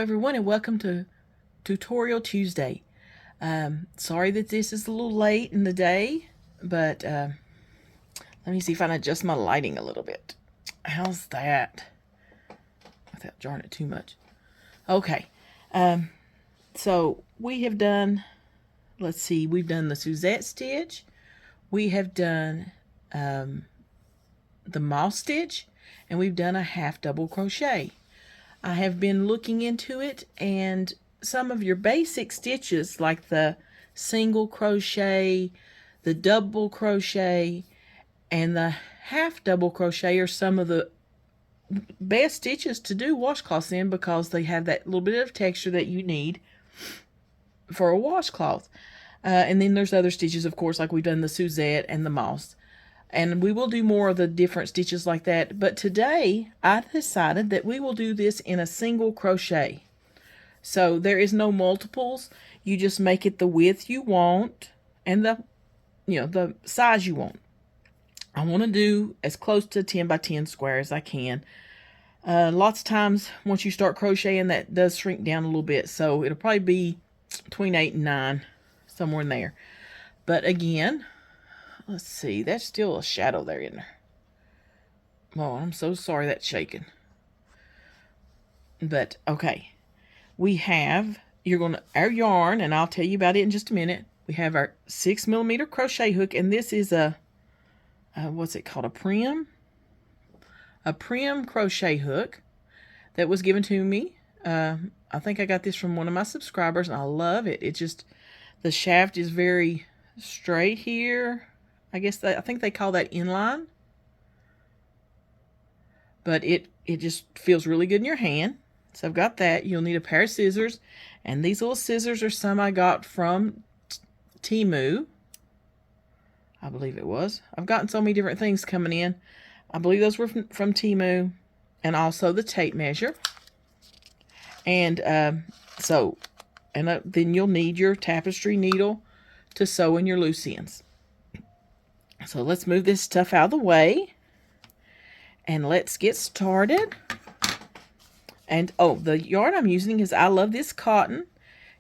everyone, and welcome to Tutorial Tuesday. Sorry that this is a little late in the day, but let me see if I can adjust my lighting a little bit. How's that? Without jarring it too much. Okay. So we have done, let's see, we've done the Suzette stitch. We have done the moss stitch, and we've done a half double crochet. I have been looking into it, and some of your basic stitches like the single crochet, the double crochet, and the half double crochet are some of the best stitches to do washcloths in because they have that little bit of texture that you need for a washcloth. And then there's other stitches, of course, like we've done the Suzette and the moss. And we will do more of the different stitches like that. But today, I decided that we will do this in a single crochet. So there is no multiples. You just make it the width you want and the size you want. I want to do as close to 10 by 10 square as I can. Lots of times, once you start crocheting, that does shrink down a little bit. So it'll probably be between 8 and 9, somewhere in there. But again, let's see, that's still a shadow there, isn't there? Oh, I'm so sorry that's shaking. But, okay. We have, our yarn, and I'll tell you about it in just a minute. We have our 6mm crochet hook, and this is a, what's it called, a prim? A prim crochet hook that was given to me. I think I got this from one of my subscribers, and I love it. It just, the shaft is very straight here. I think they call that inline. But it just feels really good in your hand. So I've got that. You'll need a pair of scissors. And these little scissors are some I got from Temu. I believe it was. I've gotten so many different things coming in. I believe those were from Temu. And also the tape measure. And then you'll need your tapestry needle to sew in your loose ends. So let's move this stuff out of the way. And let's get started. And, oh, the yarn I'm using is I Love This Cotton.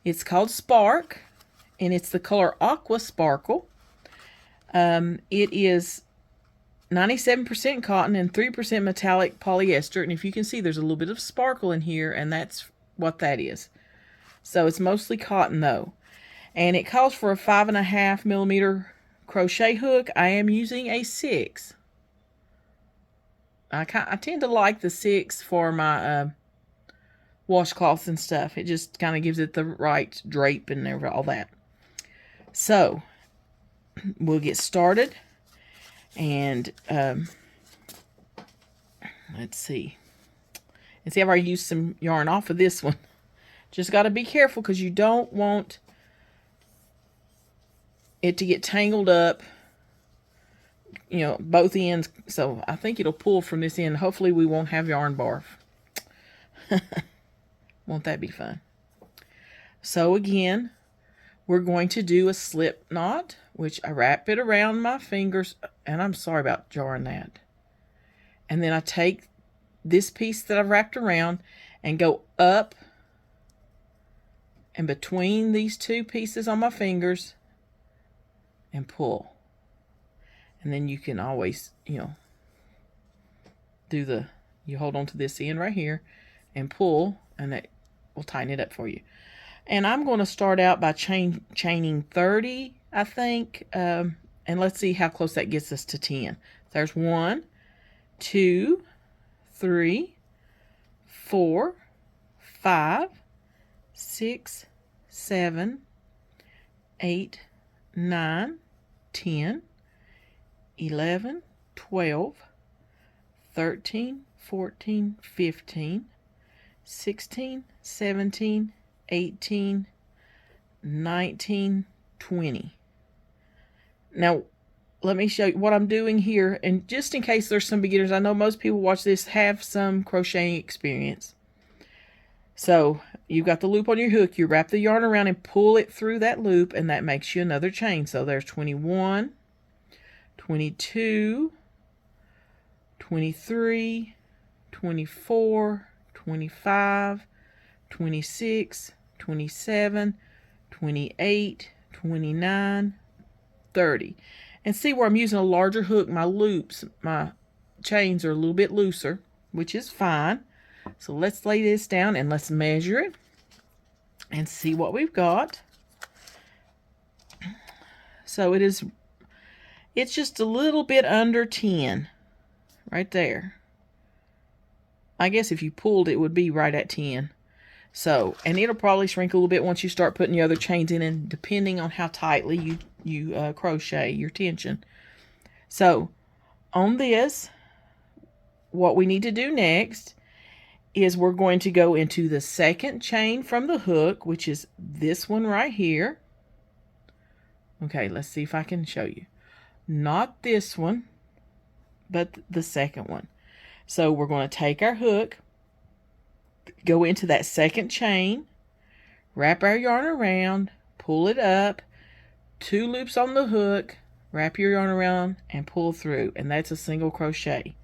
It's called Spark. And it's the color Aqua Sparkle. It is 97% cotton and 3% metallic polyester. And if you can see, there's a little bit of sparkle in here. And that's what that is. So it's mostly cotton, though. And it calls for a 5.5mm crochet hook. I am using a 6. I tend to like the 6 for my washcloths and stuff. It just kind of gives it the right drape and all that. So we'll get started, and let's see. And see, I've already used some yarn off of this one. Just got to be careful because you don't want it to get tangled up, both ends. So I think it'll pull from this end. Hopefully we won't have yarn barf. Won't that be fun? So again, we're going to do a slip knot, which I wrap it around my fingers, and I'm sorry about jarring that. And then I take this piece that I've wrapped around and go up and between these two pieces on my fingers and pull. And then you can always, you hold on to this end right here and pull, and that will tighten it up for you. And I'm going to start out by chaining 30, I think, and let's see how close that gets us to 10. There's 1, 2, 3, 4, 5, 6, 7, 8, 9, 10, 11, 12, 13, 14, 15, 16, 17, 18, 19, 20. Now, let me show you what I'm doing here. And just in case there's some beginners, I know most people watch this have some crocheting experience. So you've got the loop on your hook. You wrap the yarn around and pull it through that loop, and that makes you another chain. So there's 21, 22, 23, 24, 25, 26, 27, 28, 29, 30. And see where I'm using a larger hook, my loops, my chains are a little bit looser, which is fine. So let's lay this down and let's measure it and see what we've got. So it's just a little bit under 10 right there. I guess if you pulled it would be right at 10. So, and it'll probably shrink a little bit once you start putting the other chains in, and depending on how tightly you crochet your tension. So on this, what we need to do next is we're going to go into the second chain from the hook, which is this one right here. Okay, let's see if I can show you. Not this one, but the second one. So we're going to take our hook, go into that second chain, wrap our yarn around, pull it up, 2 loops on the hook, wrap your yarn around, and pull through. And that's a single crochet.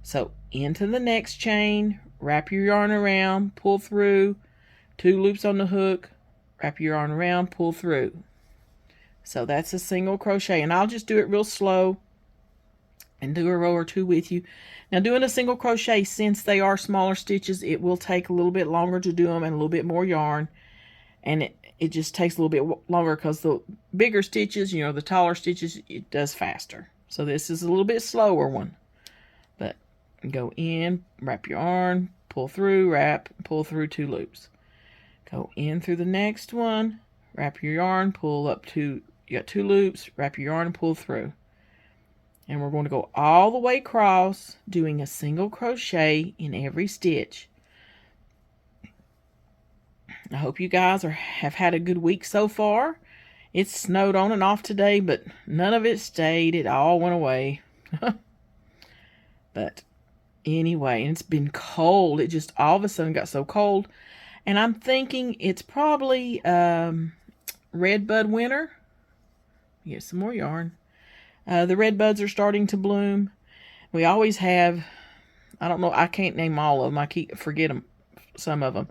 So into the next chain, wrap your yarn around, pull through, 2 loops on the hook, wrap your yarn around, pull through. So that's a single crochet. And I'll just do it real slow and do a row or 2 with you. Now doing a single crochet, since they are smaller stitches, it will take a little bit longer to do them and a little bit more yarn. And it just takes a little bit longer because the bigger stitches, you know, the taller stitches, it does faster. So this is a little bit slower one. But go in, wrap your yarn, pull through, wrap, pull through 2 loops. Go in through the next one, wrap your yarn, pull up you got 2 loops, wrap your yarn and pull through. And we're going to go all the way across, doing a single crochet in every stitch. I hope you guys have had a good week so far. It snowed on and off today, but none of it stayed. It all went away. But anyway, and it's been cold. It just all of a sudden got so cold. And I'm thinking it's probably red bud winter. Get some more yarn. The red buds are starting to bloom. We always have, I don't know, I can't name all of them. I keep forget them, some of them.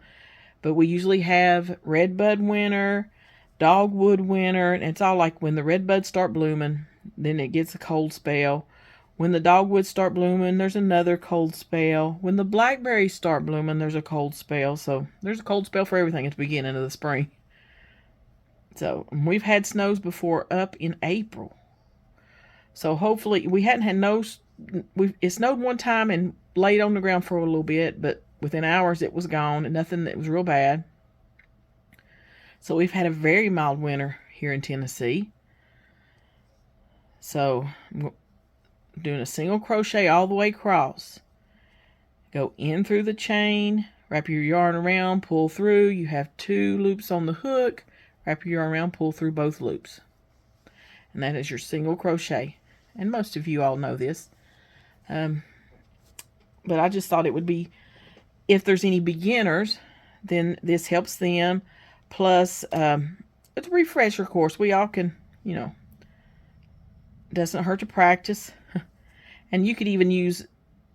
But we usually have red bud winter, dogwood winter, and it's all like when the red buds start blooming, then it gets a cold spell. When the dogwoods start blooming, there's another cold spell. When the blackberries start blooming, there's a cold spell. So there's a cold spell for everything at the beginning of the spring. So we've had snows before up in April. So hopefully, we hadn't had it snowed one time and laid on the ground for a little bit, but within hours it was gone and nothing that was real bad. So we've had a very mild winter here in Tennessee. So I'm doing a single crochet all the way across. Go in through the chain, wrap your yarn around, pull through. You have 2 loops on the hook, wrap your yarn around, pull through both loops. And that is your single crochet. And most of you all know this. But I just thought it would be, if there's any beginners, then this helps them. Plus, it's a refresher course. We all can, you know, doesn't hurt to practice. And you could even use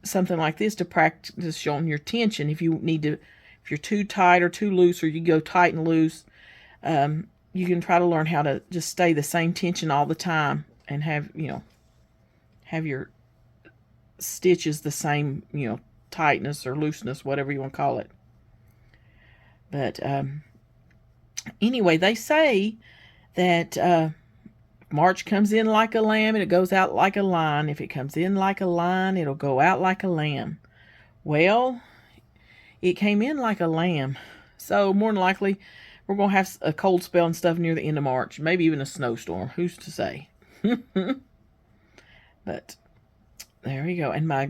something like this to practice showing your tension. If you need to, if you're too tight or too loose, or you go tight and loose, you can try to learn how to just stay the same tension all the time and have, you know, have your stitches the same, you know, tightness or looseness, whatever you want to call it. But anyway, they say that March comes in like a lamb and it goes out like a lion. If it comes in like a lion, it'll go out like a lamb. Well, it came in like a lamb. So more than likely, we're going to have a cold spell and stuff near the end of March. Maybe even a snowstorm. Who's to say? But there we go. And my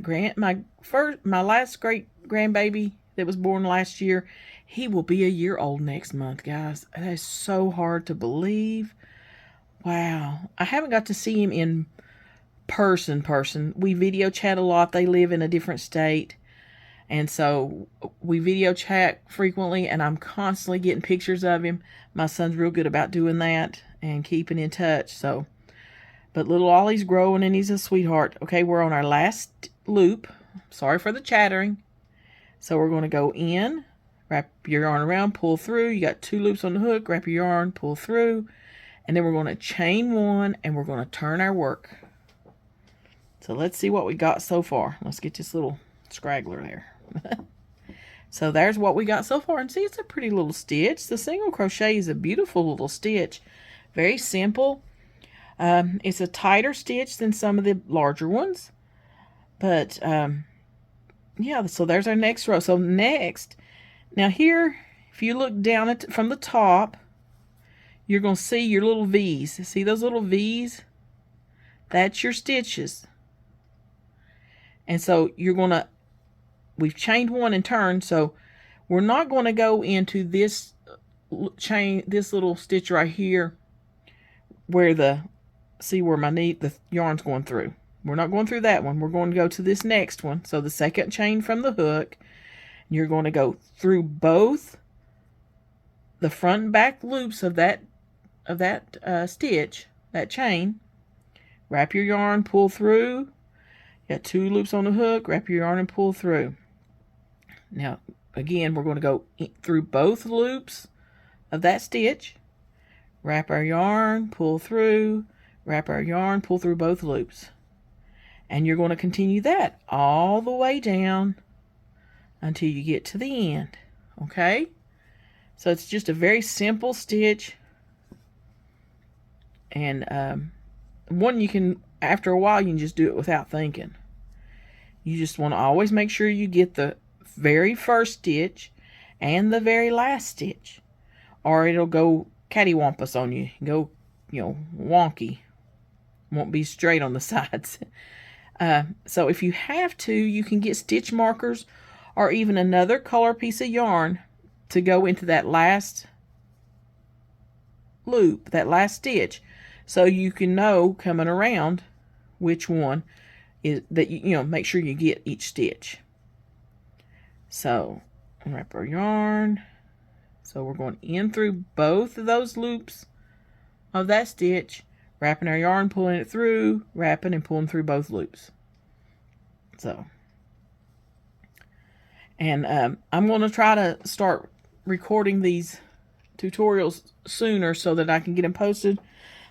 last great grandbaby that was born last year, he will be a year old next month, guys. That is so hard to believe. Wow. I haven't got to see him in person. We video chat a lot. They live in a different state. And so we video chat frequently, and I'm constantly getting pictures of him. My son's real good about doing that and keeping in touch. So, but little Ollie's growing, and he's a sweetheart. Okay, we're on our last loop. Sorry for the chattering. So we're going to go in, wrap your yarn around, pull through. You got 2 loops on the hook, wrap your yarn, pull through, and then we're going to chain 1 and we're going to turn our work. So let's see what we got so far. Let's get this little scraggler there. So there's what we got so far, and see, it's a pretty little stitch. The single crochet is a beautiful little stitch, very simple. It's a tighter stitch than some of the larger ones, but yeah, so there's our next row. So next, now here, if you look down at from the top, you're going to see your little V's. See those little V's? That's your stitches. And so you're going to, we've chained 1 and turned, so we're not going to go into this chain, this little stitch right here, where the, see where the yarn's going through. We're not going through that one. We're going to go to this next one. So the second chain from the hook, you're going to go through both the front and back loops of that stitch, that chain. Wrap your yarn, pull through. You got 2 loops on the hook, wrap your yarn and pull through. Now, again, we're going to go through both loops of that stitch. Wrap our yarn, pull through, wrap our yarn, pull through both loops. And you're going to continue that all the way down until you get to the end. Okay? So it's just a very simple stitch. And one you can, after a while, you can just do it without thinking. You just want to always make sure you get the very first stitch and the very last stitch, or it'll go cattywampus on you. Go, wonky. Won't be straight on the sides. So if you have to, you can get stitch markers or even another color piece of yarn to go into that last loop, that last stitch, so you can know coming around which one is that make sure you get each stitch. So wrap our yarn. So we're going in through both of those loops of that stitch, wrapping our yarn, pulling it through, wrapping and pulling through both loops. So, and I'm going to try to start recording these tutorials sooner so that I can get them posted.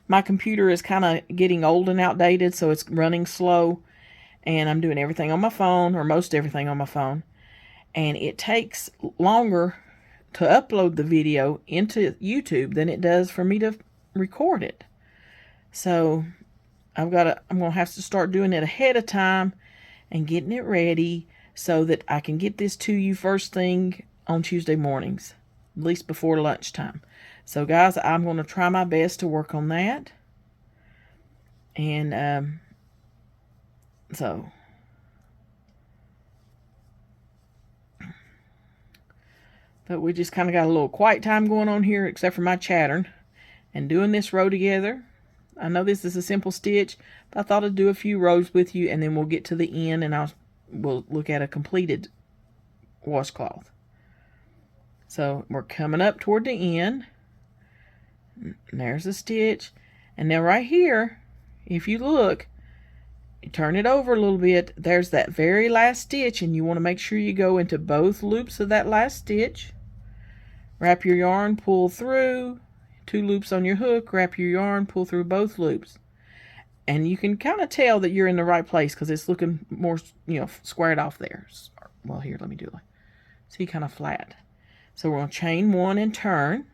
My computer is kind of getting old and outdated, so it's running slow, and I'm doing everything on my phone, or most everything on my phone, and it takes longer to upload the video into YouTube than it does for me to record it. So I'm going to have to start doing it ahead of time and getting it ready so that I can get this to you first thing on Tuesday mornings, at least before lunchtime. So guys, I'm going to try my best to work on that. And but we just kind of got a little quiet time going on here, except for my chattering and doing this row together. I know this is a simple stitch, but I thought I'd do a few rows with you, and then we'll get to the end and we'll look at a completed washcloth. So we're coming up toward the end. And there's a stitch. And now right here, if you look, you turn it over a little bit, there's that very last stitch, and you want to make sure you go into both loops of that last stitch. Wrap your yarn, pull through, 2 loops on your hook, wrap your yarn, pull through both loops. And you can kind of tell that you're in the right place because it's looking more, squared off there. Well, here, let me do it. See, kind of flat. So we're going to chain 1 and turn.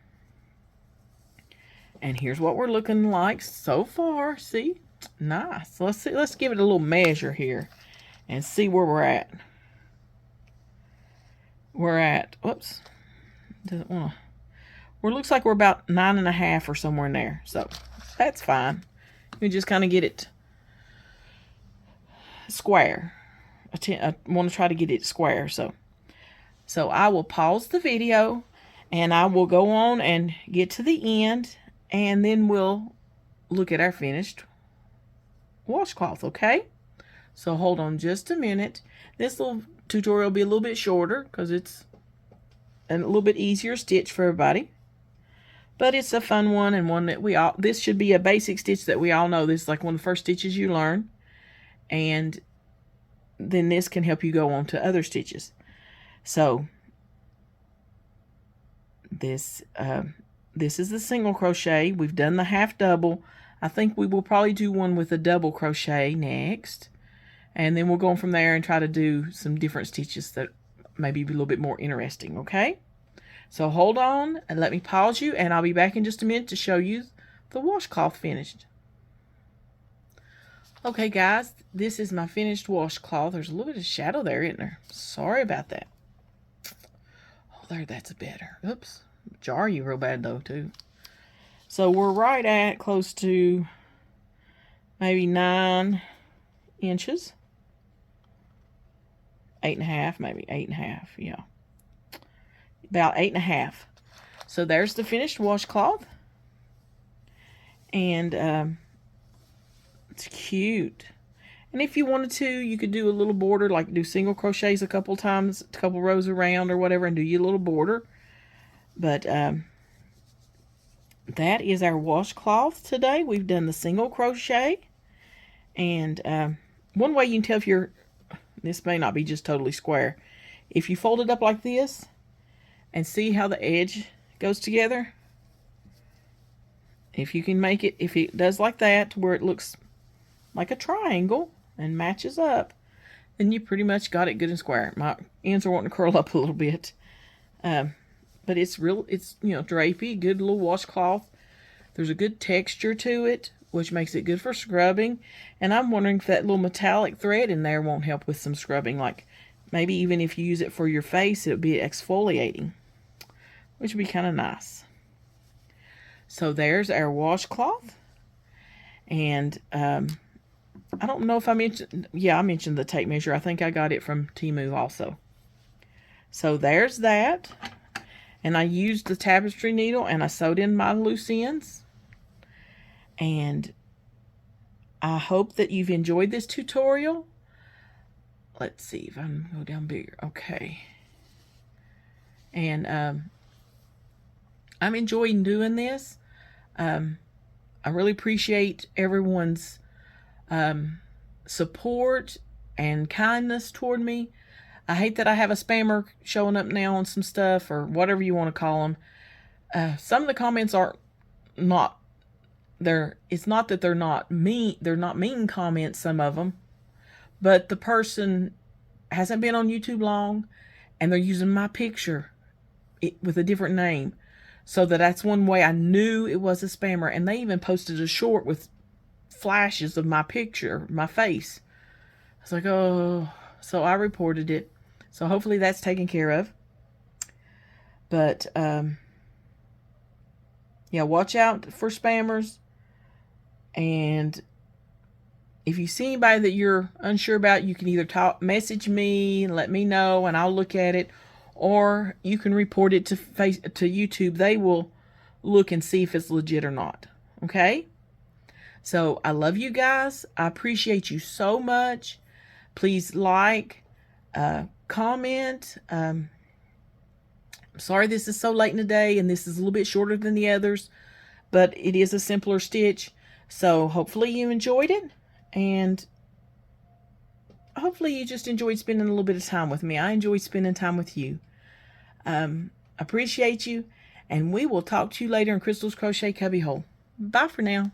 And here's what we're looking like so far. See? Nice. Let's give it a little measure here and see where we're at. Whoops. Doesn't want to. Well, it looks like we're about 9.5 or somewhere in there. So that's fine. You just kind of get it square. I want to try to get it square. So I will pause the video and I will go on and get to the end, and then we'll look at our finished washcloth, okay? So hold on just a minute. This little tutorial will be a little bit shorter because it's a little bit easier stitch for everybody. But it's a fun one, and one that this should be a basic stitch that we all know. This is like one of the first stitches you learn. And then this can help you go on to other stitches. So This is the single crochet. We've done the half double. I think we will probably do one with a double crochet next. And then we'll go on from there and try to do some different stitches that maybe be a little bit more interesting, okay? So hold on and let me pause you, and I'll be back in just a minute to show you the washcloth finished. Okay, guys, this is my finished washcloth. There's a little bit of shadow there, isn't there? Sorry about that. Oh, there, that's better. Oops. Jar you real bad, though, too. So we're right at close to maybe 9 inches. 8.5, maybe 8.5, yeah. About 8.5. So there's the finished washcloth. And it's cute. And if you wanted to, you could do a little border, like do single crochets a couple times, a couple rows around or whatever, and do your little border. But that is our washcloth today. We've done the single crochet. And one way you can tell if this may not be just totally square. If you fold it up like this and see how the edge goes together, if you can make it, if it does like that to where it looks like a triangle and matches up, then you pretty much got it good and square. My ends are wanting to curl up a little bit. But it's drapey, good little washcloth. There's a good texture to it, which makes it good for scrubbing. And I'm wondering if that little metallic thread in there won't help with some scrubbing. Like maybe even if you use it for your face, it'll be exfoliating, which would be kind of nice. So there's our washcloth. And I don't know if I mentioned, I mentioned the tape measure. I think I got it from Temu also. So there's that. And I used the tapestry needle and I sewed in my loose ends. And I hope that you've enjoyed this tutorial. Let's see if I can go down bigger. Okay. And I'm enjoying doing this. I really appreciate everyone's support and kindness toward me. I hate that I have a spammer showing up now on some stuff, or whatever you want to call them. Some of the comments are not there. It's not that they're not mean. They're not mean comments, some of them, but the person hasn't been on YouTube long, and they're using my picture with a different name. So that's one way I knew it was a spammer. And they even posted a short with flashes of my picture, my face. I was like, oh. So I reported it. So hopefully that's taken care of. But, watch out for spammers. And if you see anybody that you're unsure about, you can either message me and let me know, and I'll look at it. Or you can report it to YouTube. They will look and see if it's legit or not. Okay? So I love you guys. I appreciate you so much. Please like, comment. I'm sorry this is so late in the day and this is a little bit shorter than the others, but it is a simpler stitch. So hopefully you enjoyed it, and hopefully you just enjoyed spending a little bit of time with me. I enjoyed spending time with you. Appreciate you, and we will talk to you later in Crystal's Crochet Cubbyhole. Bye for now.